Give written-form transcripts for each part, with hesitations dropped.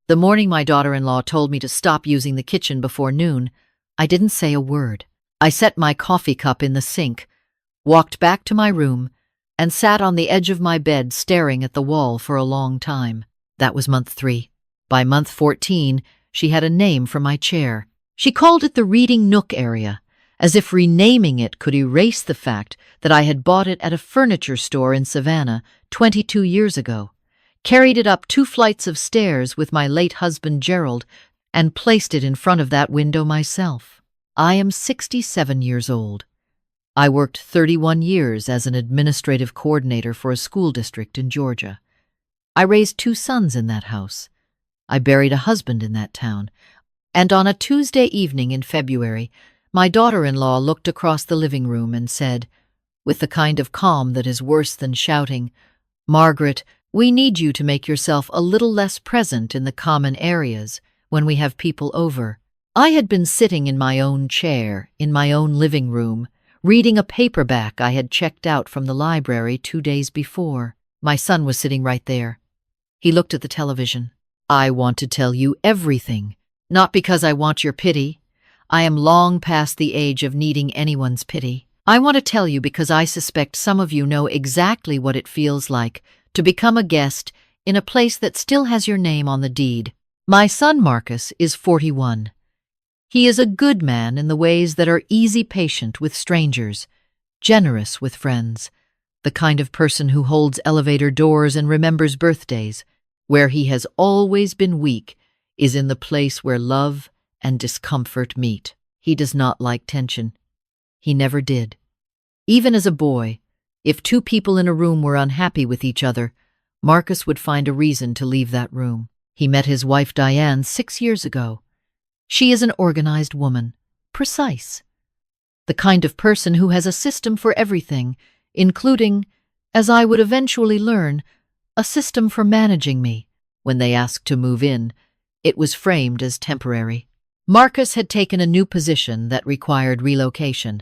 The morning my daughter-in-law told me to stop using the kitchen before noon, I didn't say a word. I set my coffee cup in the sink, walked back to my room, and sat on the edge of my bed staring at the wall for a long time. That was month 3. By month 14, she had a name for my chair. She called it the reading nook area, as if renaming it could erase the fact that I had bought it at a furniture store in Savannah 22 years ago, carried it up 2 flights of stairs with my late husband Gerald, and placed it in front of that window myself. I am 67 years old. I worked 31 years as an administrative coordinator for a school district in Georgia. I raised 2 sons in that house. I buried a husband in that town. And on a Tuesday evening in February, my daughter-in-law looked across the living room and said, with the kind of calm that is worse than shouting, "Margaret, we need you to make yourself a little less present in the common areas when we have people over." I had been sitting in my own chair, in my own living room, reading a paperback I had checked out from the library 2 days before. My son was sitting right there. He looked at the television. "I want to tell you everything, not because I want your pity. I am long past the age of needing anyone's pity. I want to tell you because I suspect some of you know exactly what it feels like to become a guest in a place that still has your name on the deed. My son Marcus is 41. He is a good man in the ways that are easy patient with strangers, generous with friends, the kind of person who holds elevator doors and remembers birthdays. Where he has always been weak is in the place where love and discomfort meet. He does not like tension. He never did. Even as a boy, if 2 people in a room were unhappy with each other, Marcus would find a reason to leave that room. He met his wife Diane 6 years ago. She is an organized woman, precise. The kind of person who has a system for everything, including, as I would eventually learn, a system for managing me. When they asked to move in, it was framed as temporary. Marcus had taken a new position that required relocation,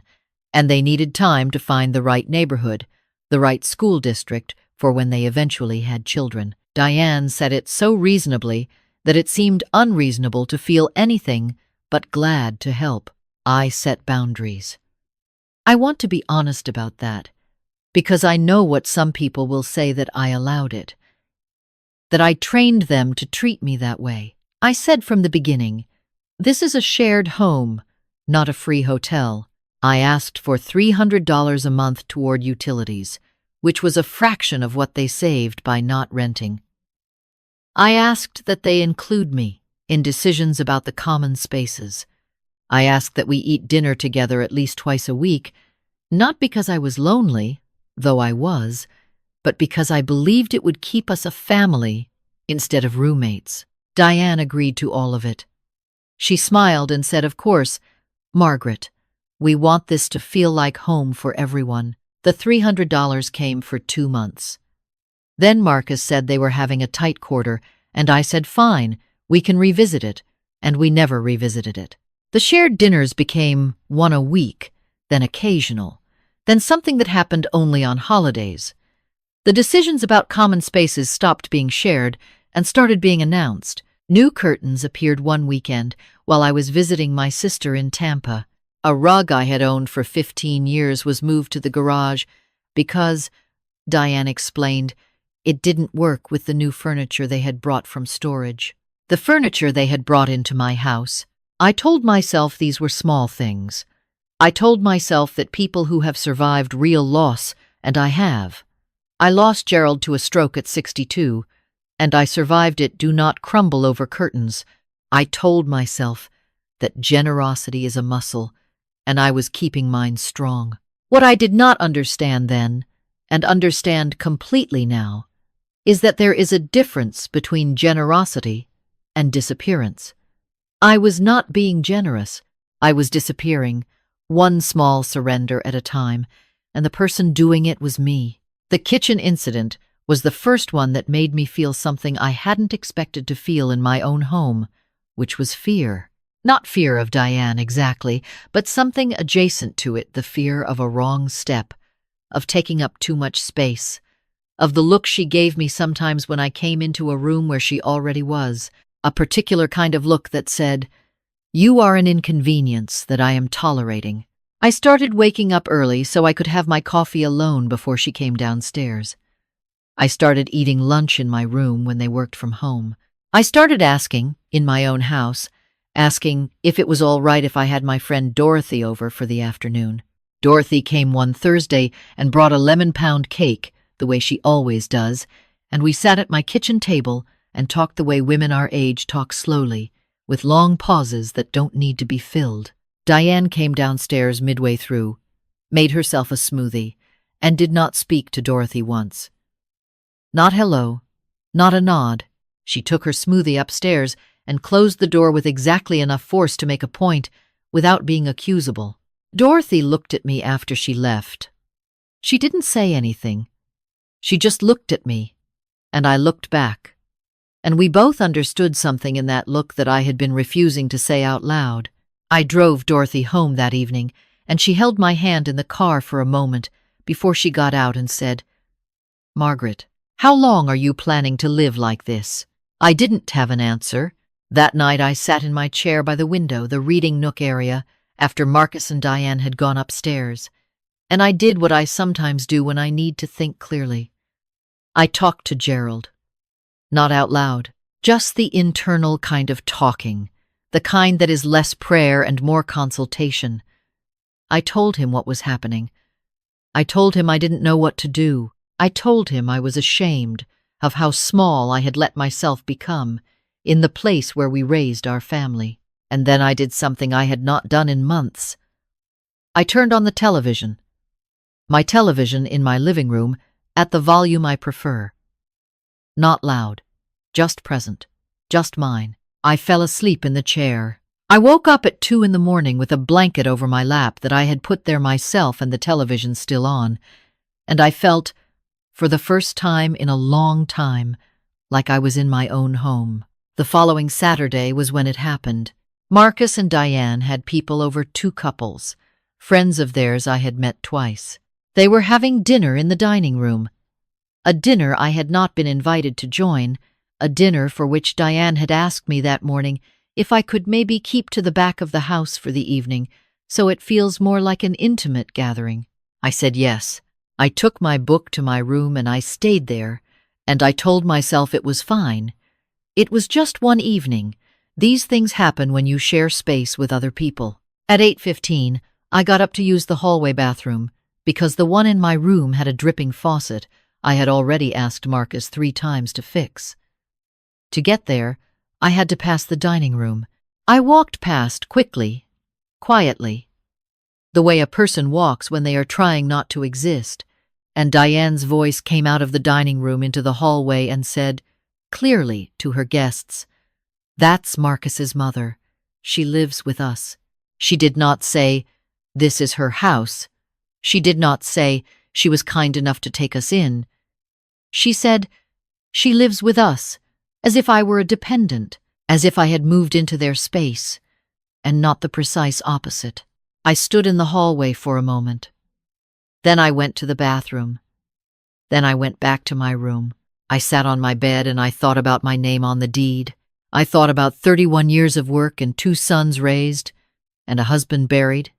and they needed time to find the right neighborhood, the right school district for when they eventually had children. Diane said it so reasonably that it seemed unreasonable to feel anything but glad to help. I set boundaries. I want to be honest about that, because I know what some people will say that I allowed it, that I trained them to treat me that way. I said from the beginning, this is a shared home, not a free hotel. I asked for $300 a month toward utilities, which was a fraction of what they saved by not renting. I asked that they include me in decisions about the common spaces. I asked that we eat dinner together at least twice a week, not because I was lonely, though I was, but because I believed it would keep us a family instead of roommates. Diane agreed to all of it. She smiled and said, "Of course, Margaret, we want this to feel like home for everyone." The $300 came for 2 months. Then Marcus said they were having a tight quarter, and I said, "Fine, we can revisit it," and we never revisited it. The shared dinners became one a week, then occasional, then something that happened only on holidays. The decisions about common spaces stopped being shared and started being announced. New curtains appeared one weekend while I was visiting my sister in Tampa. A rug I had owned for 15 years was moved to the garage because, Diane explained, it didn't work with the new furniture they had brought from storage. The furniture they had brought into my house. I told myself these were small things. I told myself that people who have survived real loss, and I have. I lost Gerald to a stroke at 62, and I survived it. Do not crumble over curtains. I told myself that generosity is a muscle, and I was keeping mine strong. What I did not understand then, and understand completely now, is that there is a difference between generosity and disappearance. I was not being generous. I was disappearing, one small surrender at a time, and the person doing it was me. The kitchen incident was the first one that made me feel something I hadn't expected to feel in my own home, which was fear. Not fear of Diane exactly, but something adjacent to it, the fear of a wrong step, of taking up too much space, of the look she gave me sometimes when I came into a room where she already was. a particular kind of look that said, "You are an inconvenience that I am tolerating." I started waking up early so I could have my coffee alone before she came downstairs. I started eating lunch in my room when they worked from home. I started asking, in my own house, asking if it was all right if I had my friend Dorothy over for the afternoon. Dorothy came one Thursday and brought a lemon-pound cake, the way she always does, and we sat at my kitchen table and talked the way women our age talk slowly, with long pauses that don't need to be filled. Diane came downstairs midway through, made herself a smoothie, and did not speak to Dorothy once. Not hello, not a nod. She took her smoothie upstairs and closed the door with exactly enough force to make a point without being accusable. Dorothy looked at me after she left. She didn't say anything. She just looked at me, and I looked back. And we both understood something in that look that I had been refusing to say out loud. I drove Dorothy home that evening, and she held my hand in the car for a moment before she got out and said, "Margaret, how long are you planning to live like this?" I didn't have an answer. That night I sat in my chair by the window, the reading nook area, after Marcus and Diane had gone upstairs, and I did what I sometimes do when I need to think clearly. I talked to Gerald. Not out loud, just the internal kind of talking, the kind that is less prayer and more consultation. I told him what was happening. I told him I didn't know what to do. I told him I was ashamed of how small I had let myself become in the place where we raised our family. And then I did something I had not done in months. I turned on the television. My television in my living room at the volume I prefer. Not loud, just present, just mine. I fell asleep in the chair. I woke up at 2 a.m. with a blanket over my lap that I had put there myself and the television still on, and I felt, for the first time in a long time, like I was in my own home. The following Saturday was when it happened. Marcus and Diane had people over, 2 couples, friends of theirs I had met twice. They were having dinner in the dining room, a dinner I had not been invited to join, a dinner for which Diane had asked me that morning if I could maybe keep to the back of the house for the evening so it feels more like an intimate gathering. I said yes. I took my book to my room and I stayed there, and I told myself it was fine. It was just one evening. These things happen when you share space with other people. At 8:15, I got up to use the hallway bathroom because the one in my room had a dripping faucet I had already asked Marcus 3 times to fix. To get there, I had to pass the dining room. I walked past quickly, quietly, the way a person walks when they are trying not to exist, and Diane's voice came out of the dining room into the hallway and said, clearly to her guests, "That's Marcus's mother. She lives with us." She did not say, "This is her house." She did not say, "She was kind enough to take us in." She said, "She lives with us," as if I were a dependent, as if I had moved into their space, and not the precise opposite. I stood in the hallway for a moment. Then I went to the bathroom. Then I went back to my room. I sat on my bed and I thought about my name on the deed. I thought about 31 years of work and 2 sons raised, and a husband buried,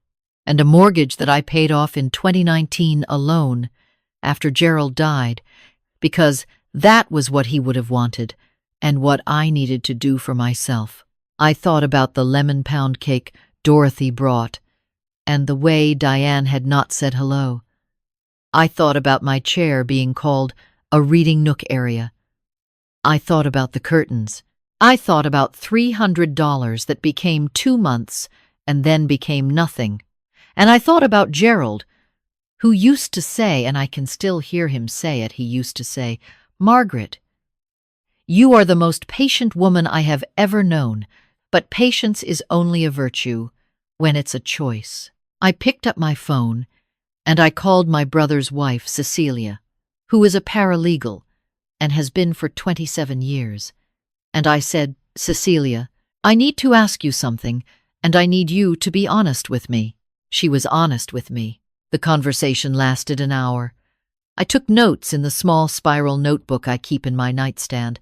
and a mortgage that I paid off in 2019 alone after Gerald died, because that was what he would have wanted and what I needed to do for myself. I thought about the lemon-pound cake Dorothy brought and the way Diane had not said hello. I thought about my chair being called a reading nook area. I thought about the curtains. I thought about $300 that became 2 months and then became nothing. And I thought about Gerald, who used to say, and I can still hear him say it, he used to say, "Margaret, you are the most patient woman I have ever known, but patience is only a virtue when it's a choice." I picked up my phone and I called my brother's wife, Cecilia, who is a paralegal and has been for 27 years. And I said, "Cecilia, I need to ask you something, and I need you to be honest with me." She was honest with me. The conversation lasted an hour. I took notes in the small spiral notebook I keep in my nightstand,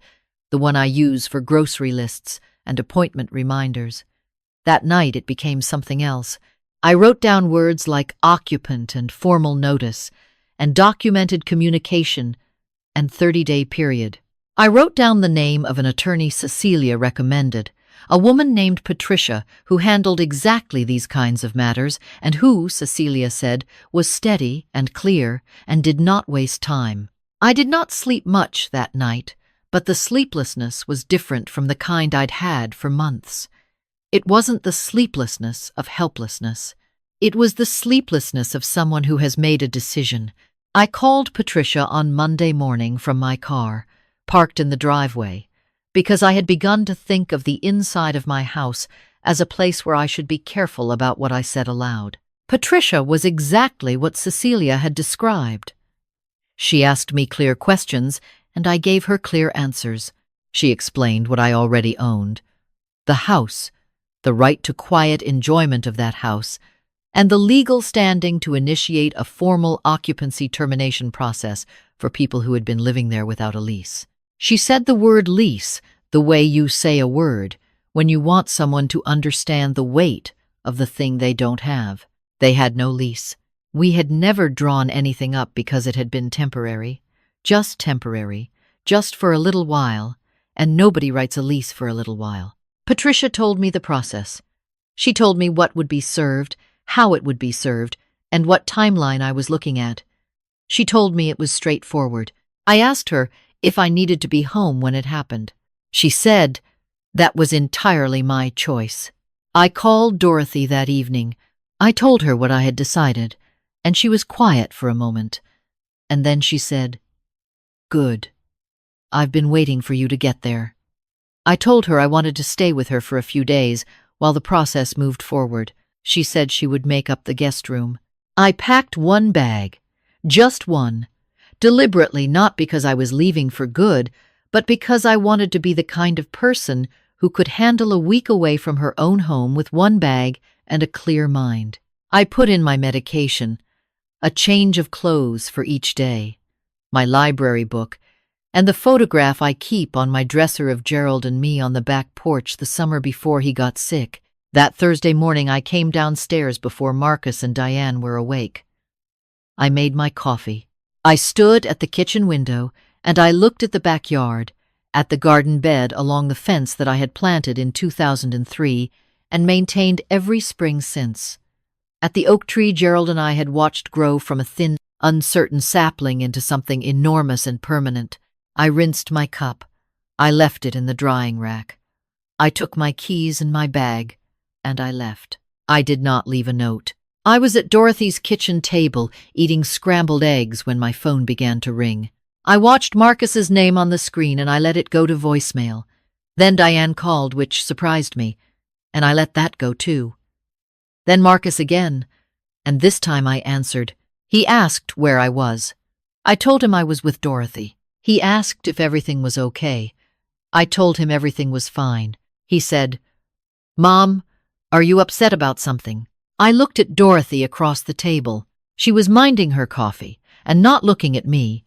the one I use for grocery lists and appointment reminders. That night it became something else. I wrote down words like occupant and formal notice, and documented communication and 30-day period. I wrote down the name of an attorney Cecilia recommended, a woman named Patricia who handled exactly these kinds of matters and who, Cecilia said, was steady and clear and did not waste time. I did not sleep much that night, but the sleeplessness was different from the kind I'd had for months. It wasn't the sleeplessness of helplessness. It was the sleeplessness of someone who has made a decision. I called Patricia on Monday morning from my car, parked in the driveway, because I had begun to think of the inside of my house as a place where I should be careful about what I said aloud. Patricia was exactly what Cecilia had described. She asked me clear questions, and I gave her clear answers. She explained what I already owned: the house, the right to quiet enjoyment of that house, and the legal standing to initiate a formal occupancy termination process for people who had been living there without a lease. She said the word lease the way you say a word when you want someone to understand the weight of the thing they don't have. They had no lease. We had never drawn anything up because it had been temporary, just for a little while, and nobody writes a lease for a little while. Patricia told me the process. She told me what would be served, how it would be served, and what timeline I was looking at. She told me it was straightforward. I asked her if I needed to be home when it happened. She said that was entirely my choice. I called Dorothy that evening. I told her what I had decided, and she was quiet for a moment. And then she said, "Good. I've been waiting for you to get there." I told her I wanted to stay with her for a few days while the process moved forward. She said she would make up the guest room. I packed one bag, just one, deliberately, not because I was leaving for good, but because I wanted to be the kind of person who could handle a week away from her own home with one bag and a clear mind. I put in my medication, a change of clothes for each day, my library book, and the photograph I keep on my dresser of Gerald and me on the back porch the summer before he got sick. That Thursday morning I came downstairs before Marcus and Diane were awake. I made my coffee. I stood at the kitchen window and I looked at the backyard, at the garden bed along the fence that I had planted in 2003 and maintained every spring since. At the oak tree Gerald and I had watched grow from a thin, uncertain sapling into something enormous and permanent. I rinsed my cup. I left it in the drying rack. I took my keys and my bag, and I left. I did not leave a note. I was at Dorothy's kitchen table eating scrambled eggs when my phone began to ring. I watched Marcus's name on the screen and I let it go to voicemail. Then Diane called, which surprised me, and I let that go too. Then Marcus again, and this time I answered. He asked where I was. I told him I was with Dorothy. He asked if everything was okay. I told him everything was fine. He said, "Mom, are you upset about something?" I looked at Dorothy across the table. She was minding her coffee and not looking at me,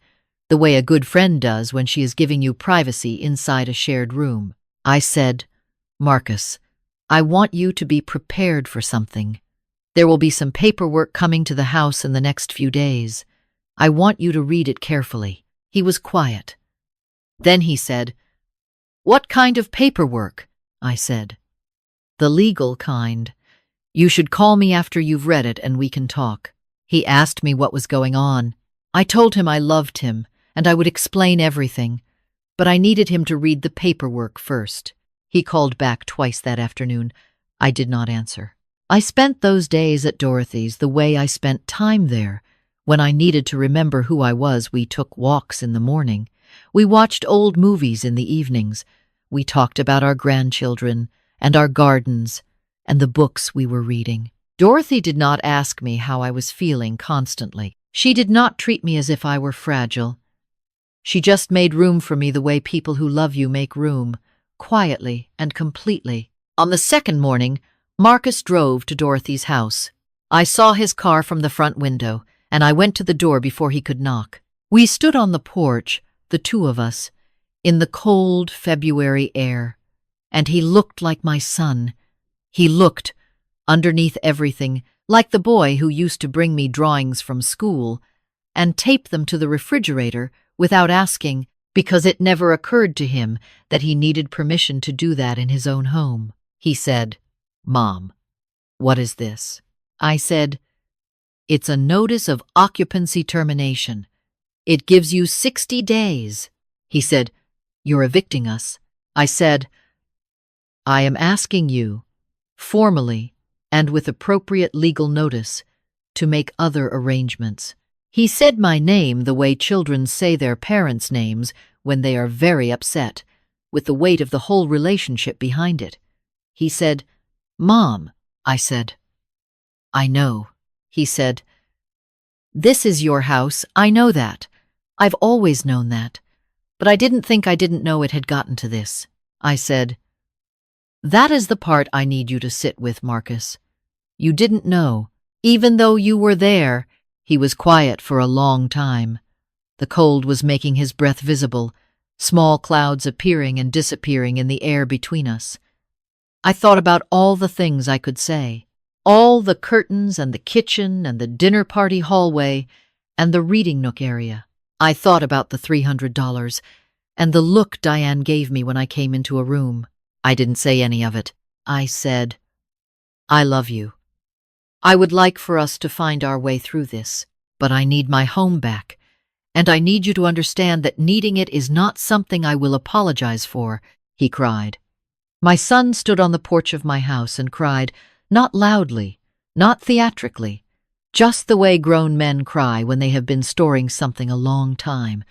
the way a good friend does when she is giving you privacy inside a shared room. I said, "Marcus, I want you to be prepared for something. There will be some paperwork coming to the house in the next few days. I want you to read it carefully." He was quiet. Then he said, "What kind of paperwork?" I said. "The legal kind. You should call me after you've read it and we can talk." He asked me what was going on. I told him I loved him and I would explain everything, but I needed him to read the paperwork first. He called back twice that afternoon. I did not answer. I spent those days at Dorothy's the way I spent time there. When I needed to remember who I was, we took walks in the morning. We watched old movies in the evenings. We talked about our grandchildren and our gardens and the books we were reading. Dorothy did not ask me how I was feeling constantly. She did not treat me as if I were fragile. She just made room for me the way people who love you make room, quietly and completely. On the second morning, Marcus drove to Dorothy's house. I saw his car from the front window, and I went to the door before he could knock. We stood on the porch, the two of us, in the cold February air, and he looked like my son. He looked, underneath everything, like the boy who used to bring me drawings from school and tape them to the refrigerator without asking, because it never occurred to him that he needed permission to do that in his own home. He said, "Mom, what is this?" I said, "It's a notice of occupancy termination. It gives you 60 days. He said, "You're evicting us." I said, "I am asking you, formally and with appropriate legal notice, to make other arrangements." He said my name the way children say their parents' names when they are very upset, with the weight of the whole relationship behind it. He said, "Mom." I said, "I know." He said, "This is your house, I know that. I've always known that. But I didn't think I didn't know it had gotten to this." I said, "That is the part I need you to sit with, Marcus. You didn't know, even though you were there." He was quiet for a long time. The cold was making his breath visible, small clouds appearing and disappearing in the air between us. I thought about all the things I could say, all the curtains and the kitchen and the dinner party hallway and the reading nook area. I thought about the $300 and the look Diane gave me when I came into a room. I didn't say any of it. I said, "I love you. I would like for us to find our way through this, but I need my home back, and I need you to understand that needing it is not something I will apologize for," he cried. My son stood on the porch of my house and cried, not loudly, not theatrically, just the way grown men cry when they have been storing something a long time.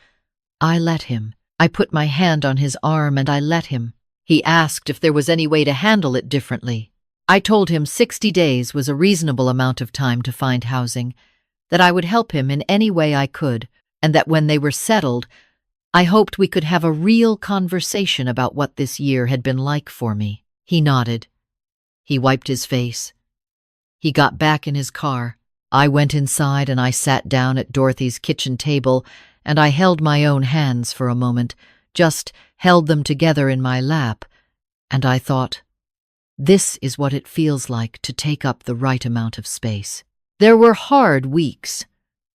I let him. I put my hand on his arm and I let him. He asked if there was any way to handle it differently. I told him 60 days was a reasonable amount of time to find housing, that I would help him in any way I could, and that when they were settled, I hoped we could have a real conversation about what this year had been like for me. He nodded. He wiped his face. He got back in his car. I went inside and I sat down at Dorothy's kitchen table and I held my own hands for a moment, just held them together in my lap, and I thought, this is what it feels like to take up the right amount of space. There were hard weeks.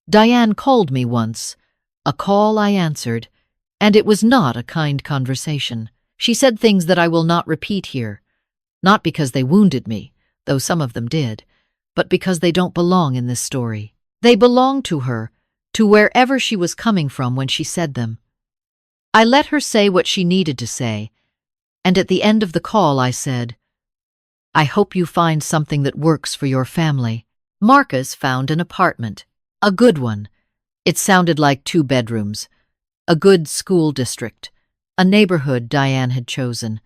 Diane called me once, a call I answered, and it was not a kind conversation. She said things that I will not repeat here, not because they wounded me, though some of them did, but because they don't belong in this story. They belong to her, to wherever she was coming from when she said them. I let her say what she needed to say, and at the end of the call I said, "I hope you find something that works for your family." Marcus found an apartment, a good one. It sounded like 2 bedrooms, a good school district, a neighborhood Diane had chosen.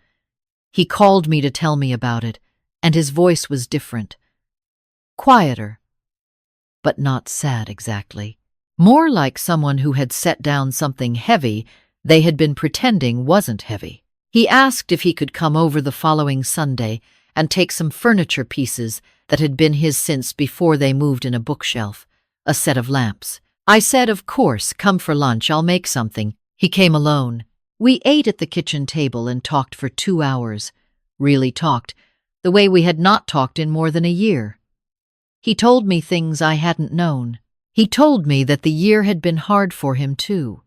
He called me to tell me about it, and his voice was different. Quieter, but not sad exactly. More like someone who had set down something heavy they had been pretending wasn't heavy. He asked if he could come over the following Sunday and take some furniture pieces that had been his since before they moved in a bookshelf, a set of lamps. I said, "Of course, come for lunch, I'll make something." He came alone. We ate at the kitchen table and talked for 2 hours. Really talked, the way we had not talked in more than a year. He told me things I hadn't known. He told me that the year had been hard for him too,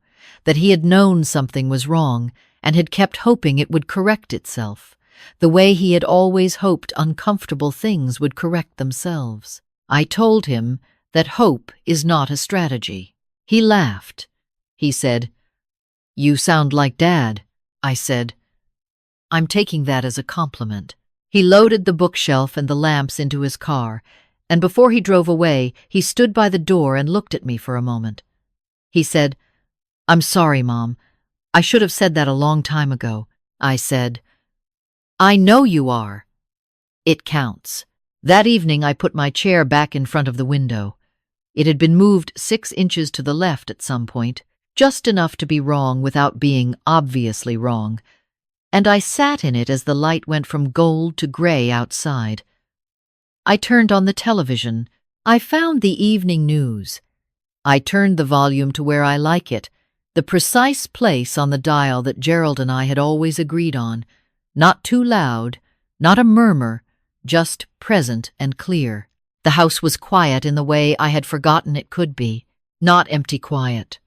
that he had known something was wrong and had kept hoping it would correct itself, the way he had always hoped uncomfortable things would correct themselves. I told him that hope is not a strategy. He laughed. He said, "You sound like Dad." I said, "I'm taking that as a compliment." He loaded the bookshelf and the lamps into his car, and before he drove away, he stood by the door and looked at me for a moment. He said, "I'm sorry, Mom. I should have said that a long time ago." I said, "I know you are. It counts." That evening I put my chair back in front of the window. It had been moved 6 inches to the left at some point, just enough to be wrong without being obviously wrong, and I sat in it as the light went from gold to gray outside. I turned on the television. I found the evening news. I turned the volume to where I like it, The precise place on the dial that Gerald and I had always agreed on. Not too loud, not a murmur, just present and clear. The house was quiet in the way I had forgotten it could be. Not empty quiet.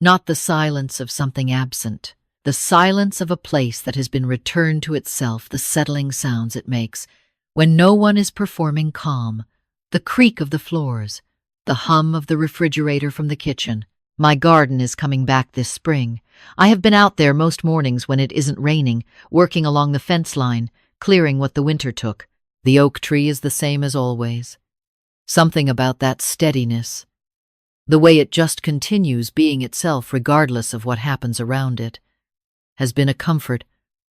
Not the silence of something absent. The silence of a place that has been returned to itself, the settling sounds it makes, when no one is performing calm. The creak of the floors, the hum of the refrigerator from the kitchen. My garden is coming back this spring. I have been out there most mornings when it isn't raining, working along the fence line, clearing what the winter took. The oak tree is the same as always. Something about that steadiness, the way it just continues being itself regardless of what happens around it, has been a comfort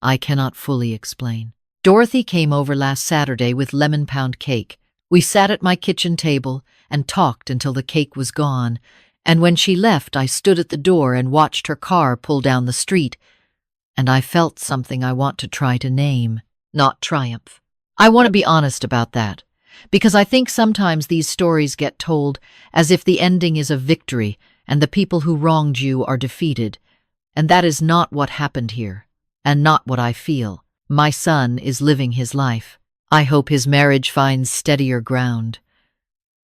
I cannot fully explain. Dorothy came over last Saturday with lemon pound cake. We sat at my kitchen table and talked until the cake was gone, and when she left, I stood at the door and watched her car pull down the street, and I felt something I want to try to name, not triumph. I want to be honest about that, because I think sometimes these stories get told as if the ending is a victory and the people who wronged you are defeated, and that is not what happened here, and not what I feel. My son is living his life. I hope his marriage finds steadier ground.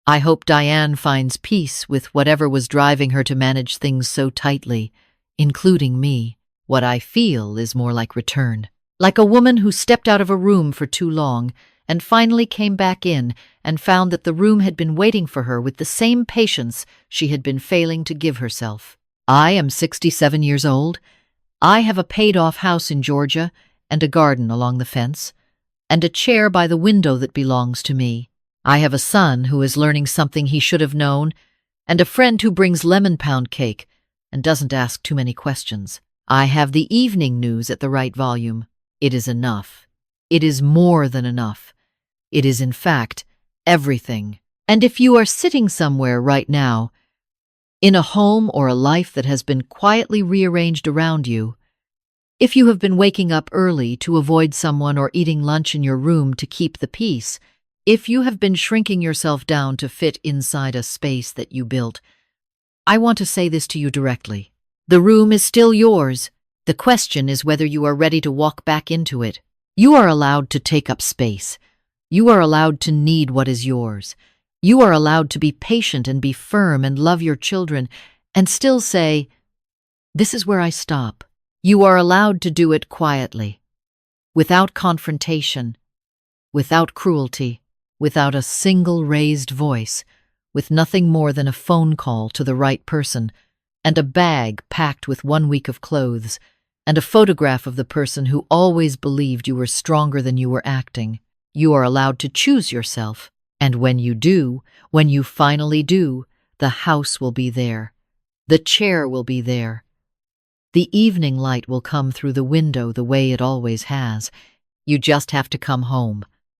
I hope Diane finds peace with whatever was driving her to manage things so tightly, including me. What I feel is more like return. Like a woman who stepped out of a room for too long and finally came back in and found that the room had been waiting for her with the same patience she had been failing to give herself. I am 67 years old. I have a paid-off house in Georgia and a garden along the fence, and a chair by the window that belongs to me. I have a son who is learning something he should have known, and a friend who brings lemon pound cake and doesn't ask too many questions. I have the evening news at the right volume. It is enough. It is more than enough. It is, in fact, everything. And if you are sitting somewhere right now, in a home or a life that has been quietly rearranged around you, if you have been waking up early to avoid someone or eating lunch in your room to keep the peace, if you have been shrinking yourself down to fit inside a space that you built, I want to say this to you directly. The room is still yours. The question is whether you are ready to walk back into it. You are allowed to take up space. You are allowed to need what is yours. You are allowed to be patient and be firm and love your children and still say, "This is where I stop." You are allowed to do it quietly, without confrontation, without cruelty, without a single raised voice, with nothing more than a phone call to the right person, and a bag packed with 1 week of clothes, and a photograph of the person who always believed you were stronger than you were acting. You are allowed to choose yourself, and when you do, when you finally do, the house will be there. The chair will be there. The evening light will come through the window the way it always has. You just have to come home.